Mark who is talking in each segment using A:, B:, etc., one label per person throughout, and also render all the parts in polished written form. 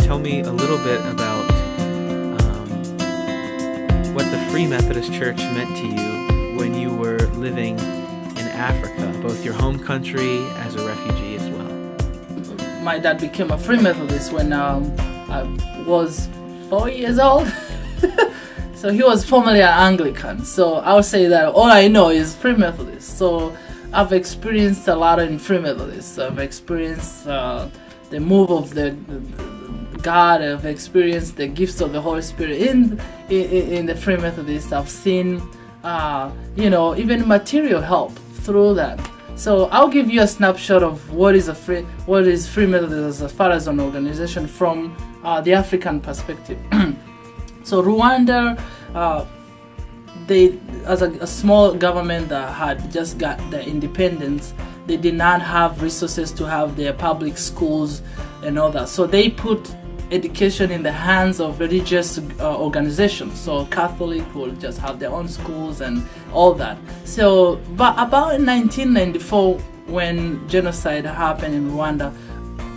A: tell me a little bit about what the Free Methodist Church meant to you when you were living in Africa, both your home country as a refugee as well.
B: My dad became a Free Methodist when I was 4 years old. So he was formerly an Anglican. So I would say that all I know is Free Methodist. So I've experienced a lot in Free Methodist. I've experienced the move of the God. I've experienced the gifts of the Holy Spirit in the Free Methodist. I've seen, even material help through that. So I'll give you a snapshot of what is Free Methodist as far as an organization from the African perspective. So Rwanda, they, as a small government that had just got their independence, they did not have resources to have their public schools and all that. So they put education in the hands of religious organizations. So Catholic will just have their own schools and all that. So, but about in 1994, when genocide happened in Rwanda,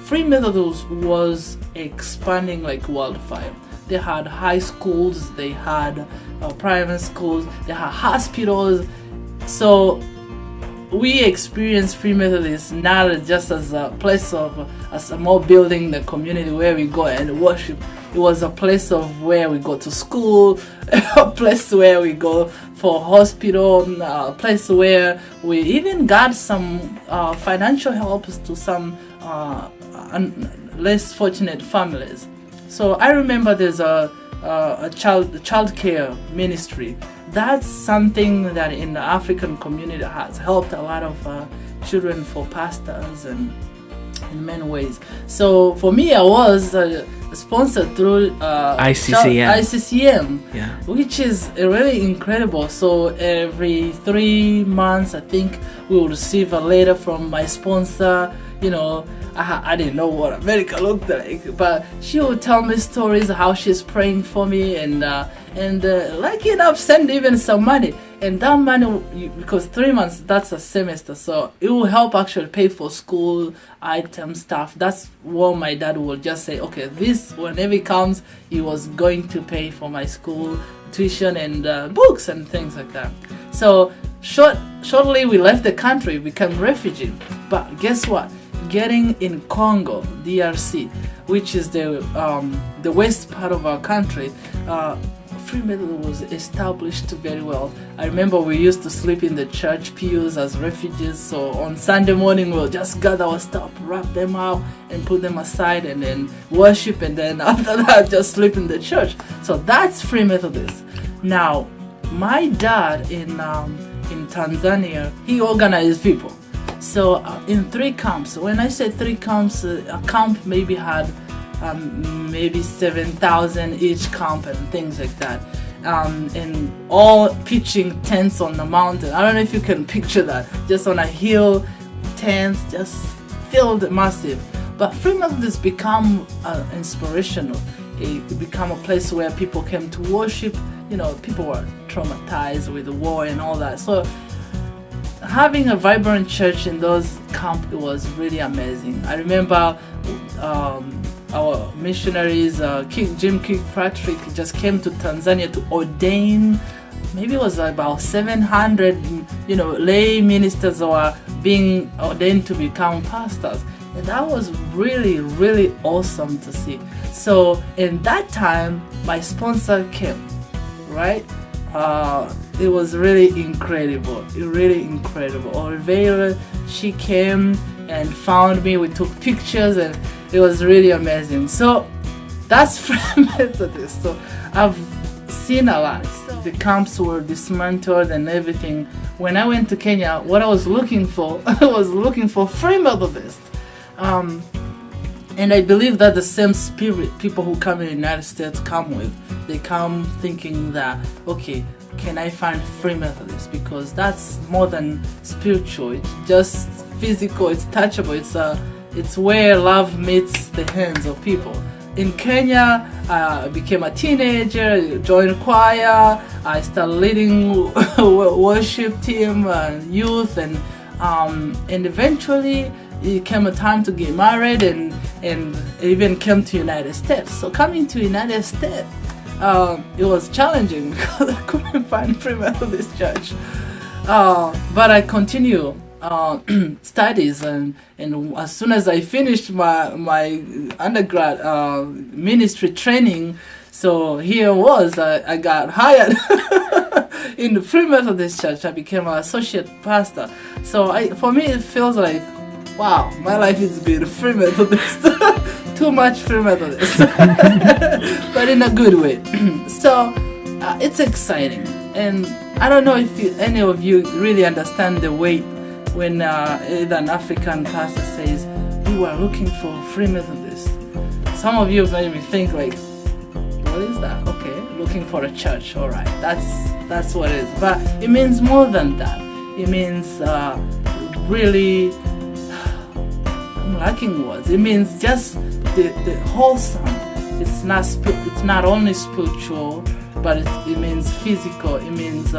B: Free Methodist was expanding like wildfire. They had high schools, they had private schools, they had hospitals. So we experienced Free Methodist not just as a place of a small building, the community where we go and worship. It was a place of where we go to school, a place where we go for hospital, a place where we even got some financial help to some less fortunate families. So I remember there's a child care ministry. That's something that in the African community has helped a lot of children for pastors and in many ways. So for me, I was sponsored through ICCM, which is really incredible. So every 3 months, I think we will receive a letter from my sponsor. I didn't know what America looked like, but she would tell me stories how she's praying for me, and lucky enough send even some money. And that money, because 3 months, that's a semester, so it will help actually pay for school item stuff. That's what my dad would just say, okay, this, whenever it comes, he was going to pay for my school tuition and books and things like that. So shortly we left the country, became refugee. But guess what? Getting in Congo, DRC, which is the west part of our country, Free Methodist was established very well. I remember we used to sleep in the church pews as refugees. So on Sunday morning, we'll just gather our stuff, wrap them up, and put them aside, and then worship, and then after that, just sleep in the church. So that's Free Methodist. Now, my dad in Tanzania, he organized people. So in 3 camps, when I say 3 camps, a camp maybe had maybe 7,000 each camp and things like that. And all pitching tents on the mountain. I don't know if you can picture that. Just on a hill, tents, just filled massive. But Free Methodist become inspirational. It became a place where people came to worship. People were traumatized with the war and all that. So having a vibrant church in those camps, it was really amazing. I remember our missionaries, Jim Kirkpatrick, just came to Tanzania to ordain. Maybe it was about 700, lay ministers were being ordained to become pastors. And that was really, really awesome to see. So in that time, my sponsor came, right? It was really incredible, Oliveira, she came and found me. We took pictures and it was really amazing. So that's Free Methodist. So I've seen a lot. The camps were dismantled and everything. When I went to Kenya, what I was looking for, I was looking for Free Methodist. And I believe that the same spirit people who come in the United States come with. They come thinking that, okay, can I find Free Methodist? Because that's more than spiritual. It's just physical. It's touchable. It's where love meets the hands of people. In Kenya, I became a teenager, joined choir. I started leading worship team and youth, and eventually it came a time to get married, and and even came to United States. So coming to United States, it was challenging because I couldn't find Free Methodist Church. But I continue studies, and as soon as I finished my undergrad ministry training, so here was I got hired in the Free Methodist Church. I became an associate pastor. So for me it feels like, wow, my life is good. Free Methodist. Too much Free Methodist. But in a good way. So it's exciting. And I don't know if any of you really understand the weight when an African pastor says, we were looking for Free Methodist. Some of you maybe think like, what is that? Okay, looking for a church. All right, that's what it is. But it means more than that. It means really, I'm lacking words. It means just the wholesome. It's not only spiritual, but it means physical. It means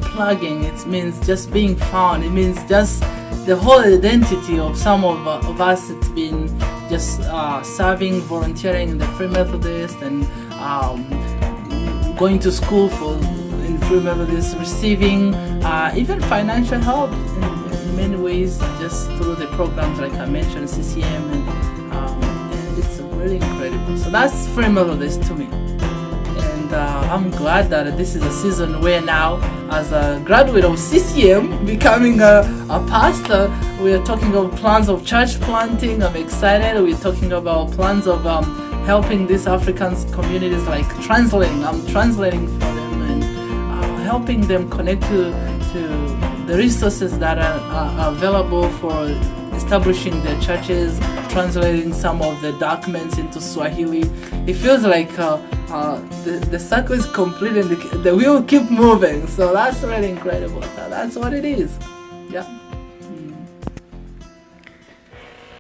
B: plugging. It means just being found. It means just the whole identity of some of us. It's been just serving, volunteering in the Free Methodist, and going to school in Free Methodist, receiving even financial help in many ways, just through the programs like I mentioned, CCM, and it's really incredible. So that's Free Methodist to me. And I'm glad that this is a season where now, as a graduate of CCM, becoming a pastor, we are talking about plans of church planting. I'm excited. We're talking about plans of helping these African communities, like translating. I'm translating for them and helping them connect to the resources that are available for establishing their churches, translating some of the documents into Swahili. It feels like the circle is complete and the wheel keep moving. So that's really incredible. So that's what it is. Yeah.